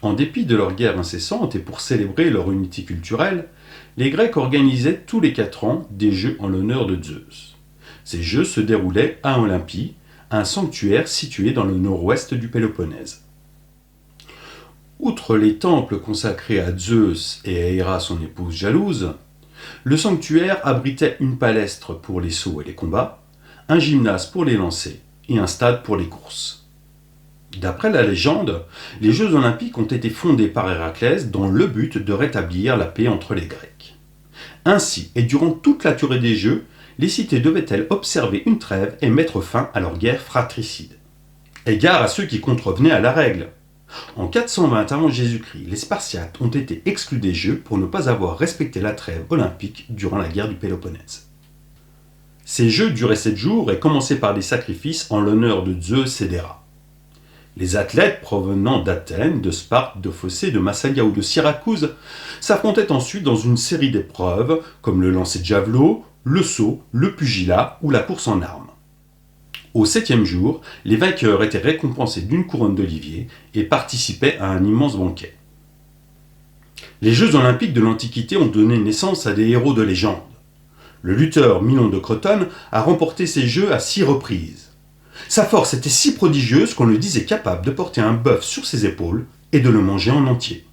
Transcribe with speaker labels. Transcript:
Speaker 1: En dépit de leur guerre incessante et pour célébrer leur unité culturelle, les Grecs organisaient tous les 4 ans des jeux en l'honneur de Zeus. Ces jeux se déroulaient à Olympie, un sanctuaire situé dans le nord-ouest du Péloponnèse. Outre les temples consacrés à Zeus et à Héra son épouse jalouse, le sanctuaire abritait une palestre pour les sauts et les combats, un gymnase pour les lancers et un stade pour les courses. D'après la légende, les Jeux olympiques ont été fondés par Héraclès dans le but de rétablir la paix entre les Grecs. Ainsi, et durant toute la durée des Jeux, les cités devaient-elles observer une trêve et mettre fin à leur guerre fratricide. Égard à ceux qui contrevenaient à la règle. En 420 avant Jésus-Christ, les Spartiates ont été exclus des Jeux pour ne pas avoir respecté la trêve olympique durant la guerre du Péloponnèse. Ces Jeux duraient 7 jours et commençaient par des sacrifices en l'honneur de Zeus et d'Héra. Les athlètes provenant d'Athènes, de Sparte, de Phocée, de Massalia ou de Syracuse s'affrontaient ensuite dans une série d'épreuves comme le lancer de javelot, le saut, le pugilat ou la course en armes. Au 7e jour, les vainqueurs étaient récompensés d'une couronne d'olivier et participaient à un immense banquet. Les Jeux olympiques de l'Antiquité ont donné naissance à des héros de légende. Le lutteur Milon de Crotone a remporté ces Jeux à 6 reprises. Sa force était si prodigieuse qu'on le disait capable de porter un bœuf sur ses épaules et de le manger en entier.